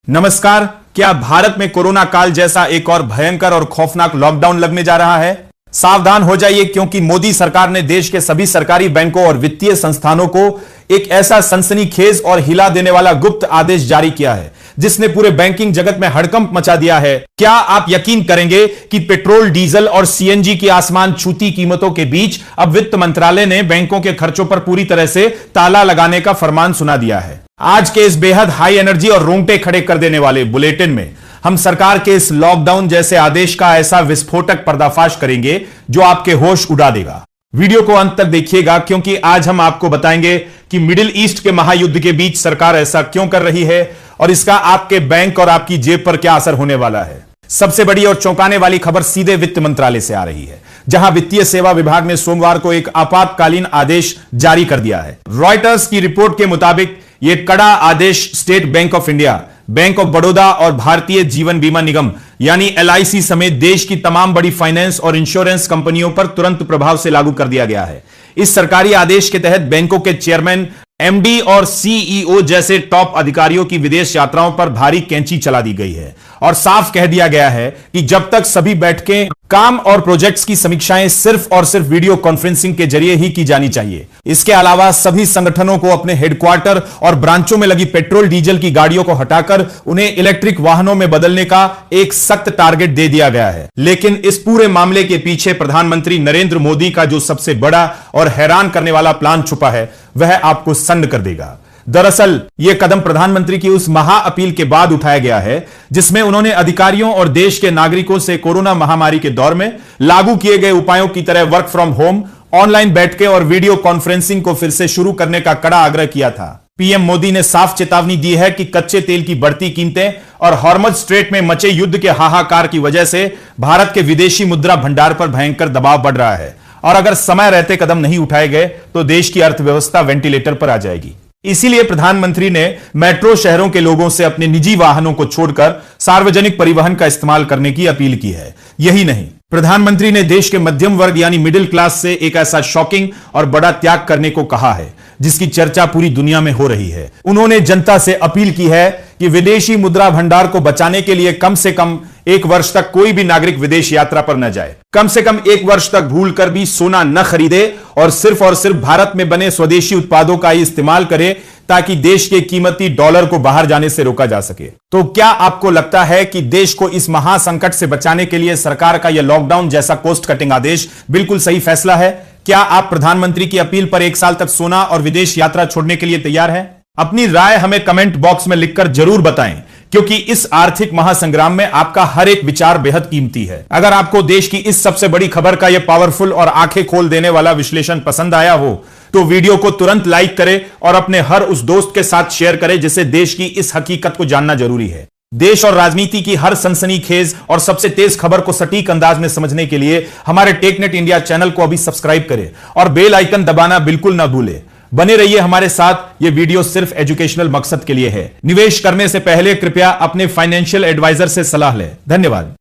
नमस्कार। क्या भारत में कोरोना काल जैसा एक और भयंकर और खौफनाक लॉकडाउन लगने जा रहा है? सावधान हो जाइए, क्योंकि मोदी सरकार ने देश के सभी सरकारी बैंकों और वित्तीय संस्थानों को एक ऐसा सनसनीखेज और हिला देने वाला गुप्त आदेश जारी किया है जिसने पूरे बैंकिंग जगत में हड़कंप मचा दिया है। क्या आप यकीन करेंगे कि पेट्रोल, डीजल और सीएनजी की आसमान छूती कीमतों के बीच अब वित्त मंत्रालय ने बैंकों के खर्चों पर पूरी तरह से ताला लगाने का फरमान सुना दिया है। आज के इस बेहद हाई एनर्जी और रोंगटे खड़े कर देने वाले बुलेटिन में हम सरकार के इस लॉकडाउन जैसे आदेश का ऐसा विस्फोटक पर्दाफाश करेंगे जो आपके होश उड़ा देगा। वीडियो को अंत तक देखिएगा, क्योंकि आज हम आपको बताएंगे कि मिडिल ईस्ट के महायुद्ध के बीच सरकार ऐसा क्यों कर रही है और इसका आपके बैंक और आपकी जेब पर क्या असर होने वाला है। सबसे बड़ी और चौंकाने वाली खबर सीधे वित्त मंत्रालय से आ रही है, जहां वित्तीय सेवा विभाग ने सोमवार को एक आपातकालीन आदेश जारी कर दिया है। रॉयटर्स की रिपोर्ट के मुताबिक यह कड़ा आदेश State Bank of India, Bank of Baroda और भारतीय जीवन बीमा निगम यानी एलआईसी समेत देश की तमाम बड़ी फाइनेंस और इंश्योरेंस कंपनियों पर तुरंत प्रभाव से लागू कर दिया गया है। इस सरकारी आदेश के तहत बैंकों के चेयरमैन, एमडी और सीईओ जैसे टॉप अधिकारियों की विदेश यात्राओं पर भारी कैंची चला दी गई है और साफ कह दिया गया है कि जब तक सभी बैठकें, काम और प्रोजेक्ट्स की समीक्षाएं सिर्फ और सिर्फ वीडियो कॉन्फ्रेंसिंग के जरिए ही की जानी चाहिए। इसके अलावा सभी संगठनों को अपने हेडक्वार्टर और ब्रांचों में लगी पेट्रोल डीजल की गाड़ियों को हटाकर उन्हें इलेक्ट्रिक वाहनों में बदलने का एक सख्त टारगेट दे दिया गया है। लेकिन इस पूरे मामले के पीछे प्रधानमंत्री नरेंद्र मोदी का जो सबसे बड़ा और हैरान करने वाला प्लान छुपा है, वह आपको सन्न कर देगा। दरअसल यह कदम प्रधानमंत्री की उस महा अपील के बाद उठाया गया है जिसमें उन्होंने अधिकारियों और देश के नागरिकों से कोरोना महामारी के दौर में लागू किए गए उपायों की तरह वर्क फ्रॉम होम, ऑनलाइन बैठकें और वीडियो कॉन्फ्रेंसिंग को फिर से शुरू करने का कड़ा आग्रह किया था। पीएम मोदी ने साफ चेतावनी दी है कि कच्चे तेल की बढ़ती कीमतें और हॉर्मज स्ट्रेट में मचे युद्ध के हाहाकार की वजह से भारत के विदेशी मुद्रा भंडार पर भयंकर दबाव बढ़ रहा है और अगर समय रहते कदम नहीं उठाए गए तो देश की अर्थव्यवस्था वेंटिलेटर पर आ जाएगी। इसीलिए प्रधानमंत्री ने मेट्रो शहरों के लोगों से अपने निजी वाहनों को छोड़कर सार्वजनिक परिवहन का इस्तेमाल करने की अपील की है। यही नहीं, प्रधानमंत्री ने देश के मध्यम वर्ग यानी मिडिल क्लास से एक ऐसा शॉकिंग और बड़ा त्याग करने को कहा है जिसकी चर्चा पूरी दुनिया में हो रही है। उन्होंने जनता से अपील की है कि विदेशी मुद्रा भंडार को बचाने के लिए कम से कम 1 वर्ष तक कोई भी नागरिक विदेश यात्रा पर न जाए। कम से कम 1 वर्ष तक भूल कर भी सोना न खरीदे और सिर्फ भारत में बने स्वदेशी उत्पादों का ही इस्तेमाल करे, ताकि देश के कीमती डॉलर को बाहर जाने से रोका जा सके। तो क्या आपको लगता है कि देश को इस महासंकट से बचाने के लिए सरकार का यह लॉकडाउन जैसा कोस्ट कटिंग आदेश बिल्कुल सही फैसला है? क्या आप प्रधानमंत्री की अपील पर 1 साल तक सोना और विदेश यात्रा छोड़ने के लिए तैयार हैं? अपनी राय हमें कमेंट बॉक्स में लिखकर जरूर बताएं, क्योंकि इस आर्थिक महासंग्राम में आपका हर एक विचार बेहद कीमती है। अगर आपको देश की इस सबसे बड़ी खबर का यह पावरफुल और आंखें खोल देने वाला विश्लेषण पसंद आया हो तो वीडियो को तुरंत लाइक करें और अपने हर उस दोस्त के साथ शेयर करें जिसे देश की इस हकीकत को जानना जरूरी है। देश और राजनीति की हर सनसनीखेज और सबसे तेज खबर को सटीक अंदाज में समझने के लिए हमारे टेकनेट इंडिया चैनल को अभी सब्सक्राइब करें और बेल आइकन दबाना बिल्कुल ना भूलें। बने रहिए हमारे साथ। यह वीडियो सिर्फ एजुकेशनल मकसद के लिए है। निवेश करने से पहले कृपया अपने फाइनेंशियल एडवाइजर से सलाह लें। धन्यवाद।